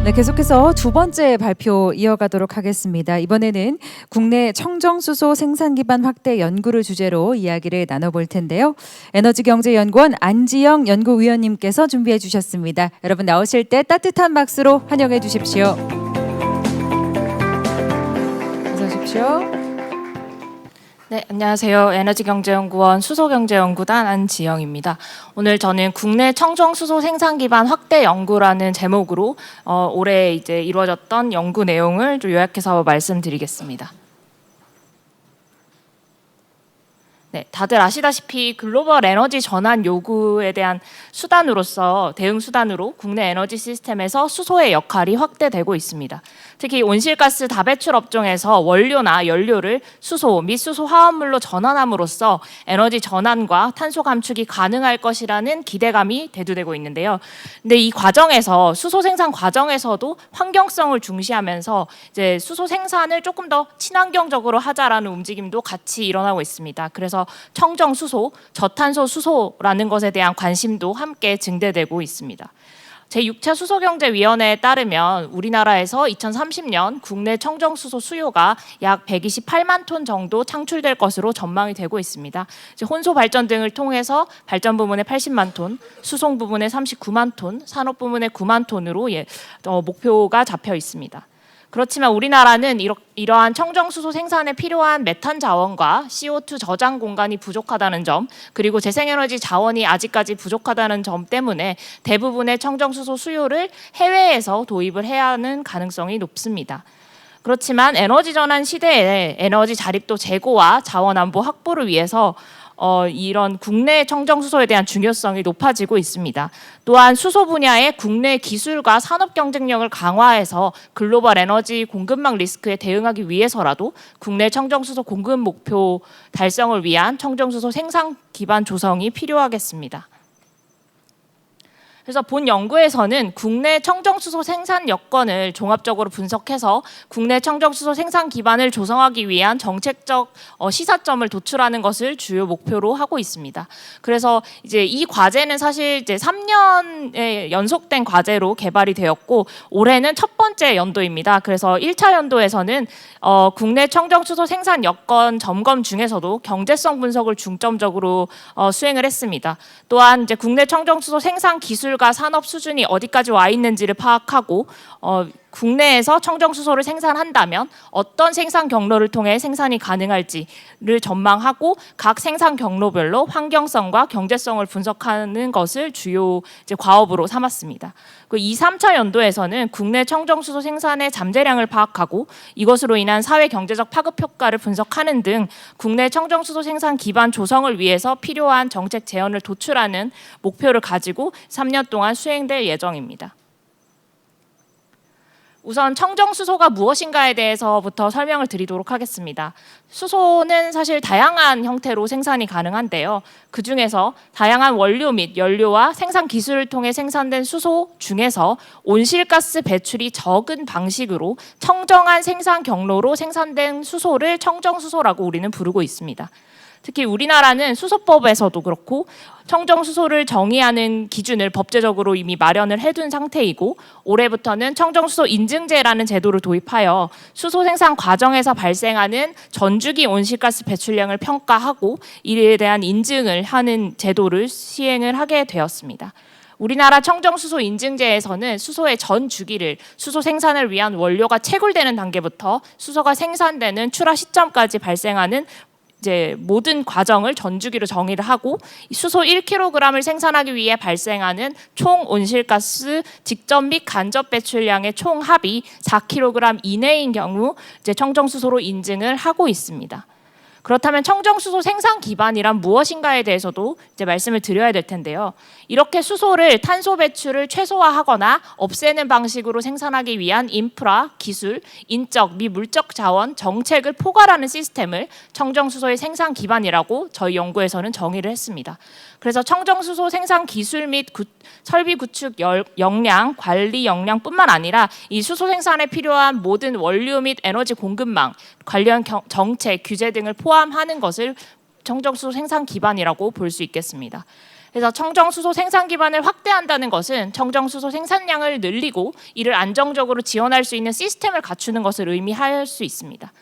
네, 계속해서 두 번째 발표 이어가도록 하겠습니다. 이번에는 국내 청정수소 생산 기반 확대 연구를 주제로 이야기를 나눠볼 텐데요. 에너지경제연구원 안지영 연구위원님께서 준비해 주셨습니다. 여러분 나오실 때 따뜻한 박수로 환영해 주십시오. 어서 오십시오. 네, 안녕하세요. 에너지경제연구원 수소경제연구단 안지영입니다. 오늘 저는 국내 청정수소 생산 기반 확대 연구라는 제목으로 올해 이제 이루어졌던 연구 내용을 좀 요약해서 말씀드리겠습니다. 네, 다들 아시다시피 글로벌 에너지 전환 요구에 대한 대응 수단으로 국내 에너지 시스템에서 수소의 역할이 확대되고 있습니다. 특히 온실가스 다배출 업종에서 원료나 연료를 수소 및 수소 화합물로 전환함으로써 에너지 전환과 탄소 감축이 가능할 것이라는 기대감이 대두되고 있는데요. 근데 이 과정에서 수소 생산 과정에서도 환경성을 중시하면서 이제 수소 생산을 조금 더 친환경적으로 하자라는 움직임도 같이 일어나고 있습니다. 그래서 청정 수소, 저탄소 수소라는 것에 대한 관심도 함께 증대되고 있습니다. 제6차 수소경제위원회에 따르면 우리나라에서 2030년 국내 청정수소 수요가 약 128만 톤 정도 창출될 것으로 전망이 되고 있습니다. 혼소 발전 등을 통해서 발전 부문에 80만 톤, 수송 부문에 39만 톤, 산업 부문에 9만 톤으로 목표가 잡혀 있습니다. 그렇지만 우리나라는 이러한 청정수소 생산에 필요한 메탄 자원과 CO2 저장 공간이 부족하다는 점, 그리고 재생에너지 자원이 아직까지 부족하다는 점 때문에 대부분의 청정수소 수요를 해외에서 도입을 해야 하는 가능성이 높습니다. 그렇지만 에너지 전환 시대에 에너지 자립도 제고와 자원 안보 확보를 위해서 이런 국내 청정수소에 대한 중요성이 높아지고 있습니다. 또한 수소 분야의 국내 기술과 산업 경쟁력을 강화해서 글로벌 에너지 공급망 리스크에 대응하기 위해서라도 국내 청정수소 공급 목표 달성을 위한 청정수소 생산 기반 조성이 필요하겠습니다. 그래서 본 연구에서는 국내 청정수소 생산 여건을 종합적으로 분석해서 국내 청정수소 생산 기반을 조성하기 위한 정책적 시사점을 도출하는 것을 주요 목표로 하고 있습니다. 그래서 이제 이 과제는 사실 이제 3년의 연속된 과제로 개발이 되었고 올해는 첫 번째 연도입니다. 그래서 1차 연도에서는 국내 청정수소 생산 여건 점검 중에서도 경제성 분석을 중점적으로 수행을 했습니다. 또한 이제 국내 청정수소 생산 기술과 산업 수준이 어디까지 와 있는지를 파악하고 국내에서 청정수소를 생산한다면 어떤 생산 경로를 통해 생산이 가능할지를 전망하고 각 생산 경로별로 환경성과 경제성을 분석하는 것을 주요 이제 과업으로 삼았습니다. 2, 3차 연도에서는 국내 청정수소 생산의 잠재량을 파악하고 이것으로 인한 사회 경제적 파급 효과를 분석하는 등 국내 청정수소 생산 기반 조성을 위해서 필요한 정책 제언을 도출하는 목표를 가지고 3년 동안 수행될 예정입니다. 우선 청정수소가 무엇인가에 대해서부터 설명을 드리도록 하겠습니다. 수소는 사실 다양한 형태로 생산이 가능한데요. 그중에서 다양한 원료 및 연료와 생산 기술을 통해 생산된 수소 중에서 온실가스 배출이 적은 방식으로 청정한 생산 경로로 생산된 수소를 청정수소라고 우리는 부르고 있습니다. 특히 우리나라는 수소법에서도 그렇고 청정수소를 정의하는 기준을 법제적으로 이미 마련을 해둔 상태이고 올해부터는 청정수소 인증제라는 제도를 도입하여 수소 생산 과정에서 발생하는 전주기 온실가스 배출량을 평가하고 이에 대한 인증을 하는 제도를 시행을 하게 되었습니다. 우리나라 청정수소 인증제에서는 수소의 전 주기를 수소 생산을 위한 원료가 채굴되는 단계부터 수소가 생산되는 출하 시점까지 발생하는 이제 모든 과정을 전주기로 정의를 하고 수소 1kg을 생산하기 위해 발생하는 총 온실가스 직접 및 간접 배출량의 총 합이 4kg 이내인 경우 이제 청정수소로 인증을 하고 있습니다. 그렇다면 청정수소 생산 기반이란 무엇인가에 대해서도 이제 말씀을 드려야 될 텐데요. 이렇게 수소를 탄소 배출을 최소화하거나 없애는 방식으로 생산하기 위한 인프라, 기술, 인적 및 물적 자원, 정책을 포괄하는 시스템을 청정수소의 생산 기반이라고 저희 연구에서는 정의를 했습니다. 그래서 청정수소 생산 기술 및 설비 구축 역량, 관리 역량뿐만 아니라 이 수소 생산에 필요한 모든 원료 및 에너지 공급망, 관련 정책, 규제 등을 포함하는 것을 청정수소 생산 기반이라고 볼 수 있겠습니다. 그래서 청정수소 생산 기반을 확대한다는 것은 청정수소 생산량을 늘리고 이를 안정적으로 지원할 수 있는 시스템을 갖추는 것을 의미할 수 있습니다.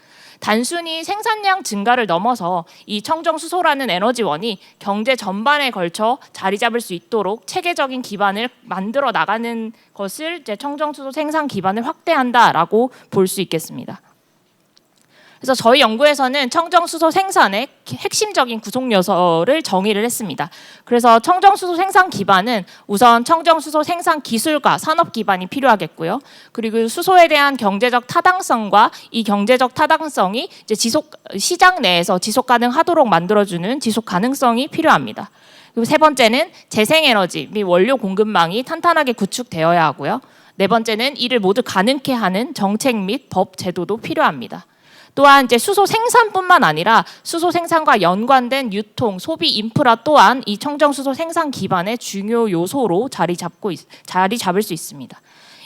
단순히 생산량 증가를 넘어서 이 청정수소라는 에너지원이 경제 전반에 걸쳐 자리 잡을 수 있도록 체계적인 기반을 만들어 나가는 것을 이제 청정수소 생산 기반을 확대한다라고 볼 수 있겠습니다. 그래서 저희 연구에서는 청정수소 생산의 핵심적인 구성 요소를 정의를 했습니다. 그래서 청정수소 생산 기반은 우선 청정수소 생산 기술과 산업 기반이 필요하겠고요. 그리고 수소에 대한 경제적 타당성과 이 경제적 타당성이 이제 시장 내에서 지속 가능하도록 만들어주는 지속 가능성이 필요합니다. 그리고 세 번째는 재생에너지 및 원료 공급망이 탄탄하게 구축되어야 하고요. 네 번째는 이를 모두 가능케 하는 정책 및 법 제도도 필요합니다. 또한 이제 수소 생산뿐만 아니라 수소 생산과 연관된 유통, 소비 인프라 또한 이 청정수소 생산 기반의 중요 요소로 자리 잡을 수 있습니다.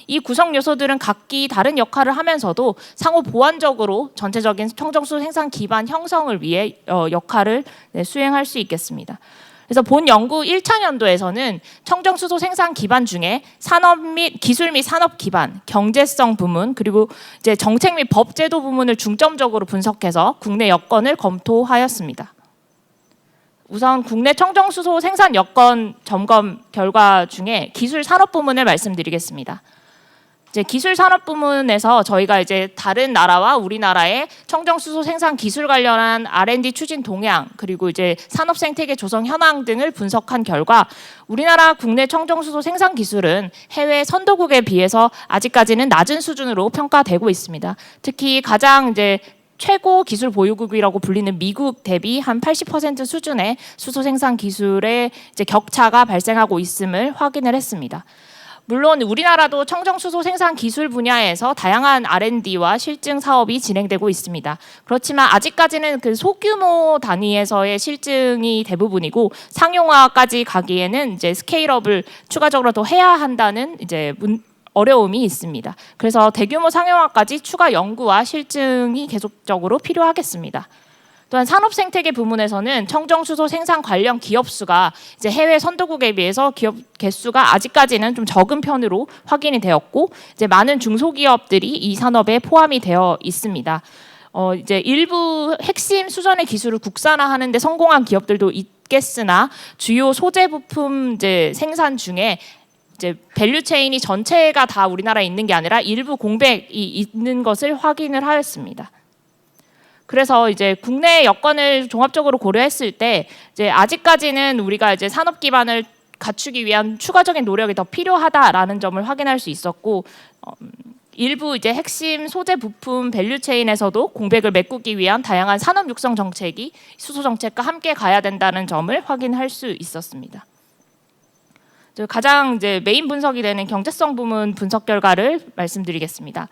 이 구성 요소들은 각기 다른 역할을 하면서도 상호 보완적으로 전체적인 청정수소 생산 기반 형성을 위해 역할을 수행할 수 있겠습니다. 그래서 본 연구 1차 연도에서는 청정수소 생산 기반 중에 산업 및 기술 및 산업 기반, 경제성 부문, 그리고 이제 정책 및 법제도 부문을 중점적으로 분석해서 국내 여건을 검토하였습니다. 우선 국내 청정수소 생산 여건 점검 결과 중에 기술 산업 부문을 말씀드리겠습니다. 이제 기술 산업 부문에서 저희가 이제 다른 나라와 우리나라의 청정수소 생산 기술 관련한 R&D 추진 동향 그리고 이제 산업 생태계 조성 현황 등을 분석한 결과 우리나라 국내 청정수소 생산 기술은 해외 선도국에 비해서 아직까지는 낮은 수준으로 평가되고 있습니다. 특히 가장 이제 최고 기술 보유국이라고 불리는 미국 대비 한 80% 수준의 수소 생산 기술의 이제 격차가 발생하고 있음을 확인을 했습니다. 물론 우리나라도 청정수소 생산 기술 분야에서 다양한 R&D와 실증 사업이 진행되고 있습니다. 그렇지만 아직까지는 그 소규모 단위에서의 실증이 대부분이고 상용화까지 가기에는 이제 스케일업을 추가적으로 더 해야 한다는 이제 어려움이 있습니다. 그래서 대규모 상용화까지 추가 연구와 실증이 계속적으로 필요하겠습니다. 또한 산업 생태계 부문에서는 청정수소 생산 관련 기업 수가 이제 해외 선도국에 비해서 기업 개수가 아직까지는 좀 적은 편으로 확인이 되었고 이제 많은 중소기업들이 이 산업에 포함이 되어 있습니다. 이제 일부 핵심 수준의 기술을 국산화하는 데 성공한 기업들도 있겠으나 주요 소재 부품 이제 생산 중에 이제 밸류 체인이 전체가 다 우리나라에 있는 게 아니라 일부 공백이 있는 것을 확인을 하였습니다. 그래서 이제 국내 여건을 종합적으로 고려했을 때 이제 아직까지는 우리가 이제 산업 기반을 갖추기 위한 추가적인 노력이 더 필요하다라는 점을 확인할 수 있었고 일부 이제 핵심 소재 부품 밸류 체인에서도 공백을 메꾸기 위한 다양한 산업 육성 정책이 수소 정책과 함께 가야 된다는 점을 확인할 수 있었습니다. 가장 이제 메인 분석이 되는 경제성 부문 분석 결과를 말씀드리겠습니다.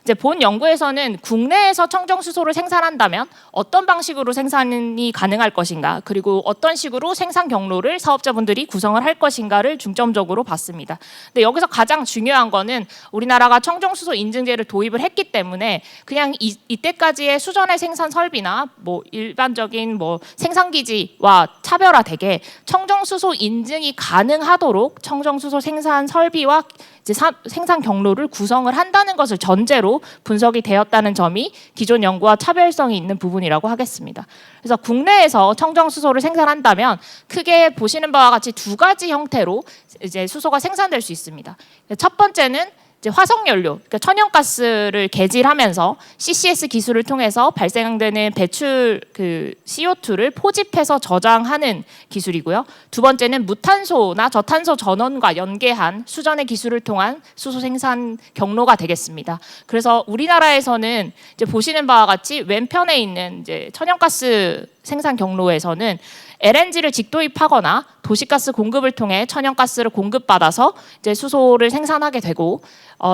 이제 본 연구에서는 국내에서 청정수소를 생산한다면 어떤 방식으로 생산이 가능할 것인가 그리고 어떤 식으로 생산 경로를 사업자분들이 구성을 할 것인가를 중점적으로 봤습니다. 근데 여기서 가장 중요한 거는 우리나라가 청정수소 인증제를 도입을 했기 때문에 그냥 이때까지의 수전의 생산 설비나 뭐 일반적인 뭐 생산기지와 차별화되게 청정수소 인증이 가능하도록 청정수소 생산 설비와 이제 생산 경로를 구성을 한다는 것을 전제로 분석이 되었다는 점이 기존 연구와 차별성이 있는 부분이라고 하겠습니다. 그래서 국내에서 청정수소를 생산한다면 크게 보시는 바와 같이 두 가지 형태로 이제 수소가 생산될 수 있습니다. 첫 번째는 이제 화석연료, 그러니까 천연가스를 개질하면서 CCS 기술을 통해서 발생되는 배출 그 CO2를 포집해서 저장하는 기술이고요. 두 번째는 무탄소나 저탄소 전원과 연계한 수전의 기술을 통한 수소 생산 경로가 되겠습니다. 그래서 우리나라에서는 이제 보시는 바와 같이 왼편에 있는 이제 천연가스 생산 경로에서는 LNG를 직도입하거나 도시가스 공급을 통해 천연가스를 공급받아서 이제 수소를 생산하게 되고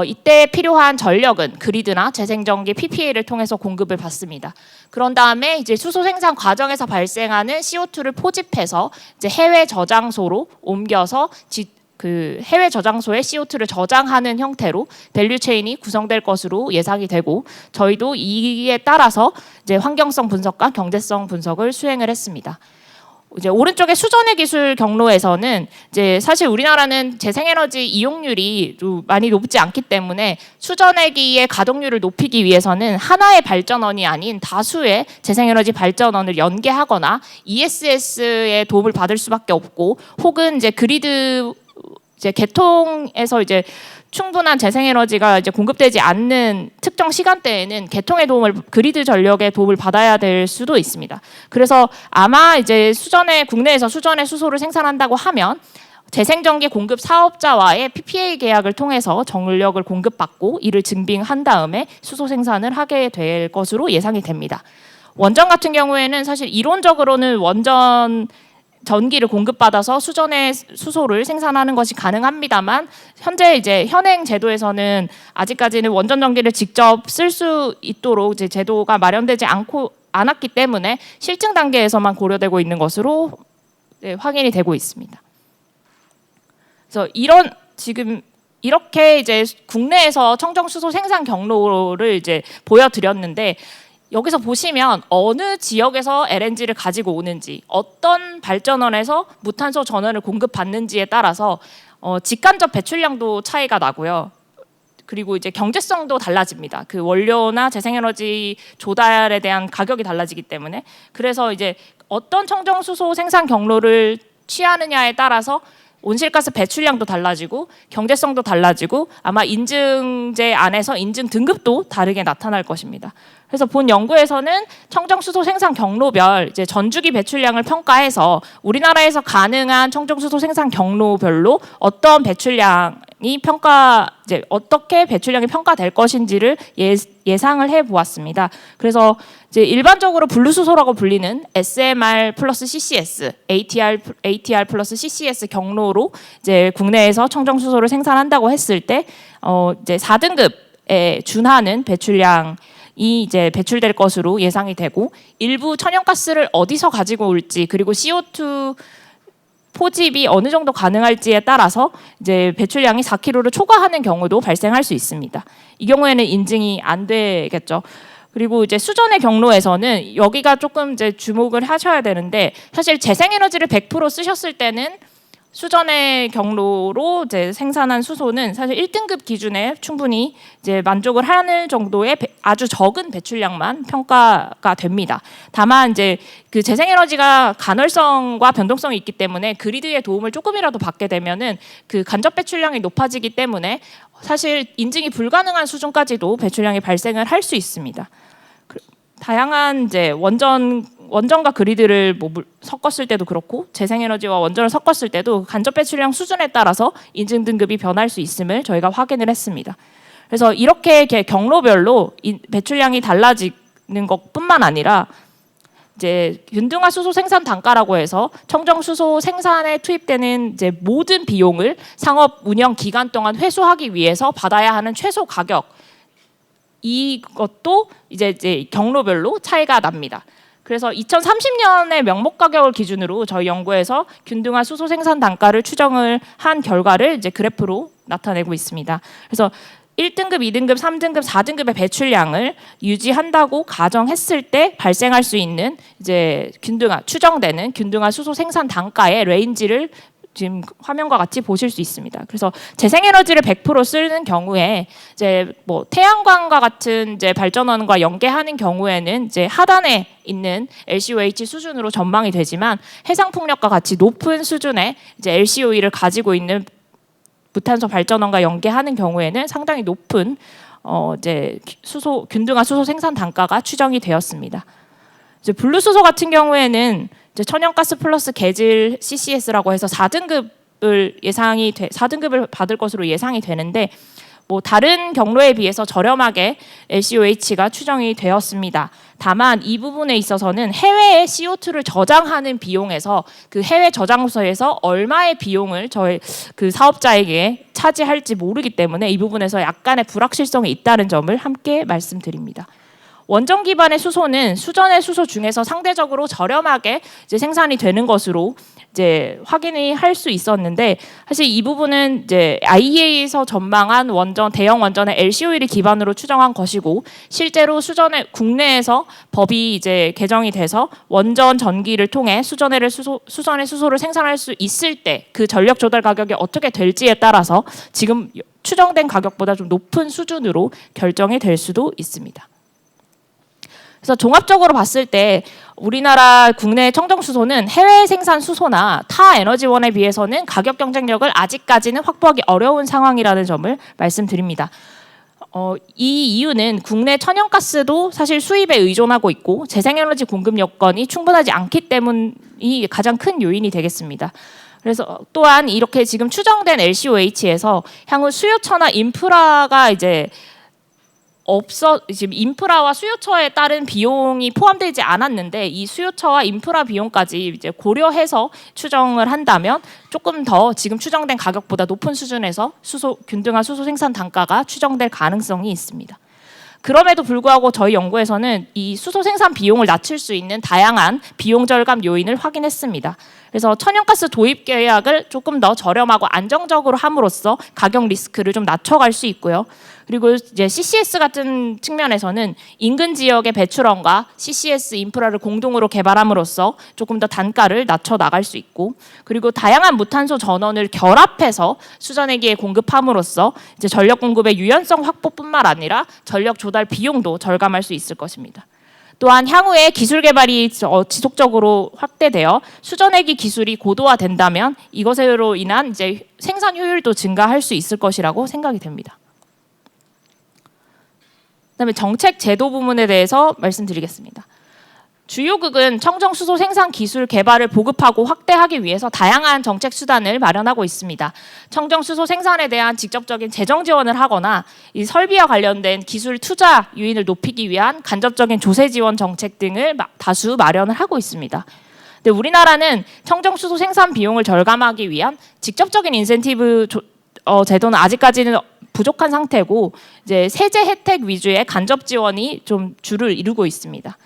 이때 필요한 전력은 그리드나 재생전기 PPA를 통해서 공급을 받습니다. 그런 다음에 이제 수소 생산 과정에서 발생하는 CO2를 포집해서 이제 해외 저장소로 옮겨서 그 해외 저장소에 CO2를 저장하는 형태로 밸류 체인이 구성될 것으로 예상이 되고 저희도 이에 따라서 이제 환경성 분석과 경제성 분석을 수행을 했습니다. 이제 오른쪽에 수전의 기술 경로에서는 이제 사실 우리나라는 재생에너지 이용률이 좀 많이 높지 않기 때문에 수전회기의 가동률을 높이기 위해서는 하나의 발전원이 아닌 다수의 재생에너지 발전원을 연계하거나 ESS의 도움을 받을 수밖에 없고, 혹은 이제 그리드 이제 개통에서 이제 충분한 재생에너지가 이제 공급되지 않는 특정 시간대에는 개통의 도움을, 그리드 전력의 도움을 받아야 될 수도 있습니다. 그래서 아마 이제 국내에서 수전의 수소를 생산한다고 하면 재생전기 공급 사업자와의 PPA 계약을 통해서 전력을 공급받고 이를 증빙한 다음에 수소 생산을 하게 될 것으로 예상이 됩니다. 원전 같은 경우에는 사실 이론적으로는 원전 전기를 공급받아서 수전의 수소를 생산하는 것이 가능합니다만, 현재 이제 현행 제도에서는 아직까지는 원전 전기를 직접 쓸 수 있도록 이제 제도가 마련되지 않았기 때문에 실증 단계에서만 고려되고 있는 것으로 확인이 되고 있습니다. 그래서 지금 이렇게 이제 국내에서 청정 수소 생산 경로를 이제 보여드렸는데, 여기서 보시면 어느 지역에서 LNG를 가지고 오는지, 어떤 발전원에서 무탄소 전원을 공급받는지에 따라서 직간접 배출량도 차이가 나고요. 그리고 이제 경제성도 달라집니다. 그 원료나 재생에너지 조달에 대한 가격이 달라지기 때문에. 그래서 이제 어떤 청정수소 생산 경로를 취하느냐에 따라서 온실가스 배출량도 달라지고 경제성도 달라지고 아마 인증제 안에서 인증 등급도 다르게 나타날 것입니다. 그래서 본 연구에서는 청정수소 생산 경로별 이제 전주기 배출량을 평가해서 우리나라에서 가능한 청정수소 생산 경로별로 어떤 배출량이 어떻게 배출량이 평가될 것인지를 예상을 해 보았습니다. 그래서 이제 일반적으로 분류수소라고 불리는 SMR 플러스 CCS, ATR 플러스 CCS 경로로 이제 국내에서 청정수소를 생산한다고 했을 때 이제 4등급에 준하는 배출량이 이제 배출될 것으로 예상이 되고, 일부 천연가스를 어디서 가지고 올지, 그리고 CO2 포집이 어느 정도 가능할지에 따라서 이제 배출량이 4kg를 초과하는 경우도 발생할 수 있습니다. 이 경우에는 인증이 안 되겠죠. 그리고 이제 수전의 경로에서는 여기가 조금 이제 주목을 하셔야 되는데, 사실 재생에너지를 100% 쓰셨을 때는 수전의 경로로 이제 생산한 수소는 사실 1등급 기준에 충분히 이제 만족을 하는 정도의 아주 적은 배출량만 평가가 됩니다. 다만 이제 그 재생에너지가 간헐성과 변동성이 있기 때문에 그리드의 도움을 조금이라도 받게 되면은 그 간접 배출량이 높아지기 때문에 사실 인증이 불가능한 수준까지도 배출량이 발생을 할 수 있습니다. 다양한 이제 원전과 그리드를 섞었을 때도 그렇고 재생에너지와 원전을 섞었을 때도 간접 배출량 수준에 따라서 인증 등급이 변할 수 있음을 저희가 확인을 했습니다. 그래서 이렇게 경로별로 배출량이 달라지는 것뿐만 아니라 이제 균등화 수소 생산 단가라고 해서 청정 수소 생산에 투입되는 이제 모든 비용을 상업 운영 기간 동안 회수하기 위해서 받아야 하는 최소 가격, 이것도 이제 경로별로 차이가 납니다. 그래서 2030년의 명목 가격을 기준으로 저희 연구에서 균등화 수소 생산 단가를 추정을 한 결과를 이제 그래프로 나타내고 있습니다. 그래서 1등급, 2등급, 3등급, 4등급의 배출량을 유지한다고 가정했을 때 발생할 수 있는 이제 추정되는 균등화 수소 생산 단가의 레인지를 지금 화면과 같이 보실 수 있습니다. 그래서 재생에너지를 100% 쓰는 경우에 이제 뭐 태양광과 같은 이제 발전원과 연계하는 경우에는 이제 하단에 있는 LCOH 수준으로 전망이 되지만, 해상풍력과 같이 높은 수준의 이제 LCOE를 가지고 있는 무탄소 발전원과 연계하는 경우에는 상당히 높은 이제 균등화 수소 생산 단가가 추정이 되었습니다. 이제 블루수소 같은 경우에는 이제 천연가스 플러스 계질 CCS라고 해서 4등급을 받을 것으로 예상이 되는데, 뭐 다른 경로에 비해서 저렴하게 LCOH가 추정이 되었습니다. 다만 이 부분에 있어서는 해외에 CO2를 저장하는 비용에서 그 해외 저장소에서 얼마의 비용을 저희 그 사업자에게 차지할지 모르기 때문에 이 부분에서 약간의 불확실성이 있다는 점을 함께 말씀드립니다. 원전 기반의 수소는 수전의 수소 중에서 상대적으로 저렴하게 이제 생산이 되는 것으로 이제 확인이 할 수 있었는데, 사실 이 부분은 이제 IEA에서 전망한 원전 대형 원전의 LCOE를 기반으로 추정한 것이고, 실제로 수전의 국내에서 법이 이제 개정이 돼서 원전 전기를 통해 수전의 수소를 생산할 수 있을 때 그 전력 조달 가격이 어떻게 될지에 따라서 지금 추정된 가격보다 좀 높은 수준으로 결정이 될 수도 있습니다. 그래서 종합적으로 봤을 때 우리나라 국내 청정수소는 해외 생산 수소나 타 에너지원에 비해서는 가격 경쟁력을 아직까지는 확보하기 어려운 상황이라는 점을 말씀드립니다. 이 이유는 국내 천연가스도 사실 수입에 의존하고 있고 재생에너지 공급 여건이 충분하지 않기 때문이 가장 큰 요인이 되겠습니다. 그래서 또한 이렇게 지금 추정된 LCOH에서 향후 수요처나 인프라가 이제 지금 인프라와 수요처에 따른 비용이 포함되지 않았는데, 이 수요처와 인프라 비용까지 이제 고려해서 추정을 한다면 조금 더 지금 추정된 가격보다 높은 수준에서 균등한 수소 생산 단가가 추정될 가능성이 있습니다. 그럼에도 불구하고 저희 연구에서는 이 수소 생산 비용을 낮출 수 있는 다양한 비용 절감 요인을 확인했습니다. 그래서 천연가스 도입 계약을 조금 더 저렴하고 안정적으로 함으로써 가격 리스크를 좀 낮춰갈 수 있고요. 그리고 이제 CCS 같은 측면에서는 인근 지역의 배출원과 CCS 인프라를 공동으로 개발함으로써 조금 더 단가를 낮춰 나갈 수 있고, 그리고 다양한 무탄소 전원을 결합해서 수전회기에 공급함으로써 이제 전력 공급의 유연성 확보뿐만 아니라 전력 조달 비용도 절감할 수 있을 것입니다. 또한 향후에 기술 개발이 지속적으로 확대되어 수전회기 기술이 고도화된다면 이것으로 인한 이제 생산 효율도 증가할 수 있을 것이라고 생각이 됩니다. 그다음에 정책 제도 부분에 대해서 말씀드리겠습니다. 주요국은 청정수소 생산 기술 개발을 보급하고 확대하기 위해서 다양한 정책 수단을 마련하고 있습니다. 청정수소 생산에 대한 직접적인 재정 지원을 하거나 이 설비와 관련된 기술 투자 유인을 높이기 위한 간접적인 조세 지원 정책 등을 다수 마련을 하고 있습니다. 근데 우리나라는 청정수소 생산 비용을 절감하기 위한 직접적인 인센티브 제도는 아직까지는 부족한 상태고, 이제 세제 혜택 위주의 간접 지원이 좀 주를 이루고 있습니다.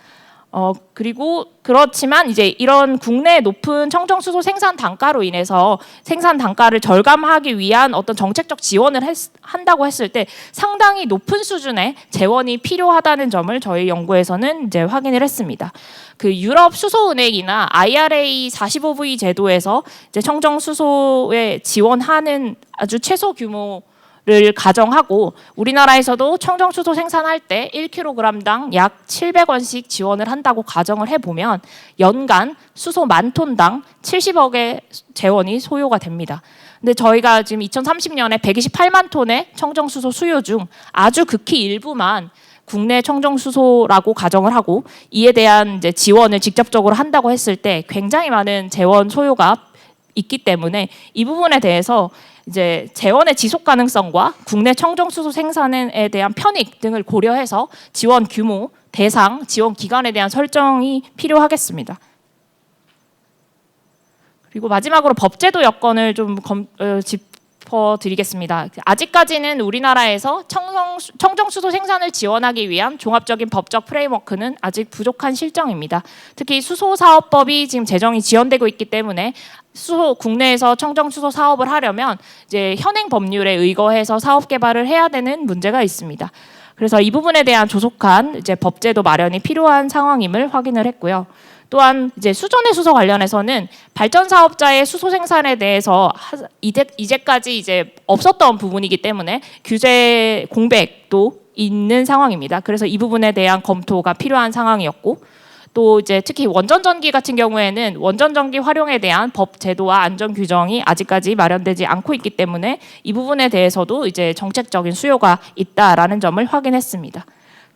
그리고 그렇지만 이제 이런 국내 높은 청정수소 생산 단가로 인해서 생산 단가를 절감하기 위한 어떤 정책적 지원을 한다고 했을 때 상당히 높은 수준의 재원이 필요하다는 점을 저희 연구에서는 이제 확인을 했습니다. 그 유럽 수소은행이나 IRA 45V 제도에서 이제 청정수소에 지원하는 아주 최소 규모를 가정하고, 우리나라에서도 청정수소 생산할 때 1kg당 약 700원씩 지원을 한다고 가정을 해보면 연간 수소 10,000톤당 70억의 재원이 소요가 됩니다. 근데 저희가 지금 2030년에 128만 톤의 청정수소 수요 중 아주 극히 일부만 국내 청정수소라고 가정을 하고 이에 대한 이제 지원을 직접적으로 한다고 했을 때 굉장히 많은 재원 소요가 있기 때문에 이 부분에 대해서 이제 재원의 지속 가능성과 국내 청정수소 생산에 대한 편익 등을 고려해서 지원 규모, 대상, 지원 기간에 대한 설정이 필요하겠습니다. 그리고 마지막으로 법제도 여건을 좀 짚어드리겠습니다. 아직까지는 우리나라에서 청정수소 생산을 지원하기 위한 종합적인 법적 프레임워크는 아직 부족한 실정입니다. 특히 수소사업법이 지금 제정이 지연되고 있기 때문에 국내에서 청정수소 사업을 하려면 이제 현행 법률에 의거해서 사업 개발을 해야 되는 문제가 있습니다. 그래서 이 부분에 대한 조속한 이제 법제도 마련이 필요한 상황임을 확인을 했고요. 또한 이제 수전의 수소 관련해서는 발전 사업자의 수소 생산에 대해서 이제까지 이제 없었던 부분이기 때문에 규제 공백도 있는 상황입니다. 그래서 이 부분에 대한 검토가 필요한 상황이었고, 또 이제 특히 원전 전기 같은 경우에는 원전 전기 활용에 대한 법 제도와 안전 규정이 아직까지 마련되지 않고 있기 때문에 이 부분에 대해서도 이제 정책적인 수요가 있다라는 점을 확인했습니다.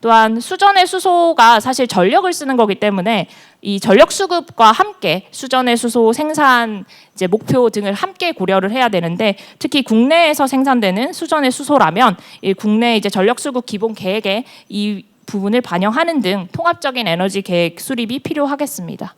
또한 수전의 수소가 사실 전력을 쓰는 거기 때문에 이 전력 수급과 함께 수전의 수소 생산 이제 목표 등을 함께 고려를 해야 되는데, 특히 국내에서 생산되는 수전의 수소라면 이 국내 이제 전력 수급 기본 계획에 이 부분을 반영하는 등 통합적인 에너지 계획 수립이 필요하겠습니다.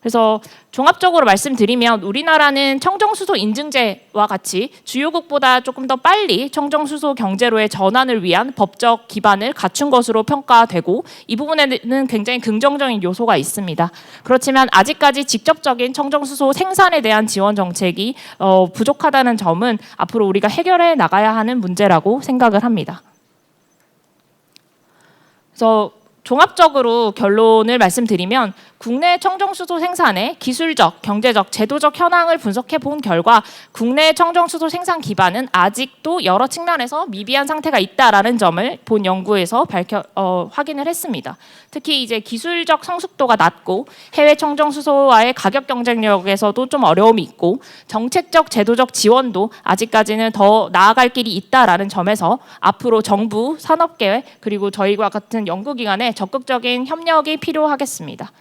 그래서 종합적으로 말씀드리면 우리나라는 청정수소 인증제와 같이 주요국보다 조금 더 빨리 청정수소 경제로의 전환을 위한 법적 기반을 갖춘 것으로 평가되고 이 부분에는 굉장히 긍정적인 요소가 있습니다. 그렇지만 아직까지 직접적인 청정수소 생산에 대한 지원 정책이 부족하다는 점은 앞으로 우리가 해결해 나가야 하는 문제라고 생각을 합니다. 그래서 종합적으로 결론을 말씀드리면 국내 청정수소 생산의 기술적, 경제적, 제도적 현황을 분석해 본 결과 국내 청정수소 생산 기반은 아직도 여러 측면에서 미비한 상태가 있다라는 점을 본 연구에서 확인을 했습니다. 특히 이제 기술적 성숙도가 낮고 해외 청정수소와의 가격 경쟁력에서도 좀 어려움이 있고 정책적, 제도적 지원도 아직까지는 더 나아갈 길이 있다라는 점에서 앞으로 정부, 산업계 그리고 저희와 같은 연구기관의 적극적인 협력이 필요하겠습니다.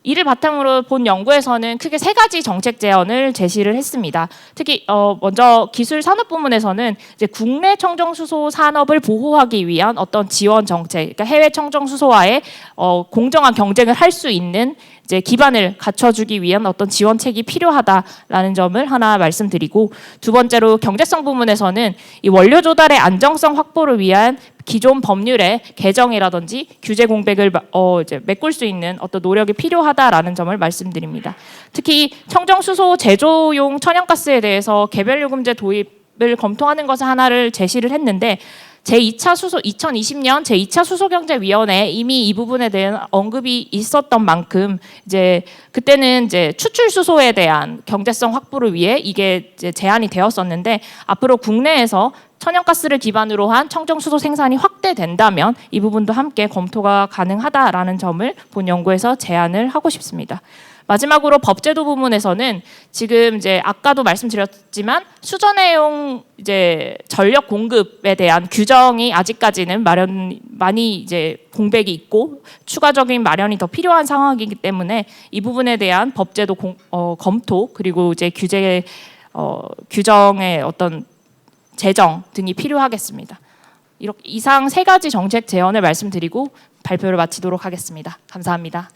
이를 바탕으로 본 연구에서는 크게 3가지 정책 제언을 제시를 했습니다. 특히 먼저 기술 산업 부문에서는 이제 국내 청정수소 산업을 보호하기 위한 어떤 지원 정책, 그러니까 해외 청정수소와의 공정한 경쟁을 할 수 있는 이제 기반을 갖춰주기 위한 어떤 지원책이 필요하다라는 점을 하나 말씀드리고, 두 번째로 경제성 부문에서는 이 원료 조달의 안정성 확보를 위한 기존 법률의 개정이라든지 규제 공백을 이제 메꿀 수 있는 어떤 노력이 필요하다라는 점을 말씀드립니다. 특히 청정수소 제조용 천연가스에 대해서 개별요금제 도입을 검토하는 것을 하나를 제시를 했는데 제2차 수소 2020년 제2차 수소경제위원회에 이미 이 부분에 대한 언급이 있었던 만큼 이제 그때는 이제 추출 수소에 대한 경제성 확보를 위해 이게 이제 제안이 되었었는데 앞으로 국내에서 천연가스를 기반으로 한 청정수소 생산이 확대된다면 이 부분도 함께 검토가 가능하다라는 점을 본 연구에서 제안을 하고 싶습니다. 마지막으로 법제도 부분에서는 지금 이제 아까도 말씀드렸지만 수전해용 이제 전력 공급에 대한 규정이 아직까지는 많이 이제 공백이 있고 추가적인 마련이 더 필요한 상황이기 때문에 이 부분에 대한 법제도 검토 그리고 이제 규정의 어떤 제정 등이 필요하겠습니다. 이렇게 이상 3가지 정책 제언을 말씀드리고 발표를 마치도록 하겠습니다. 감사합니다.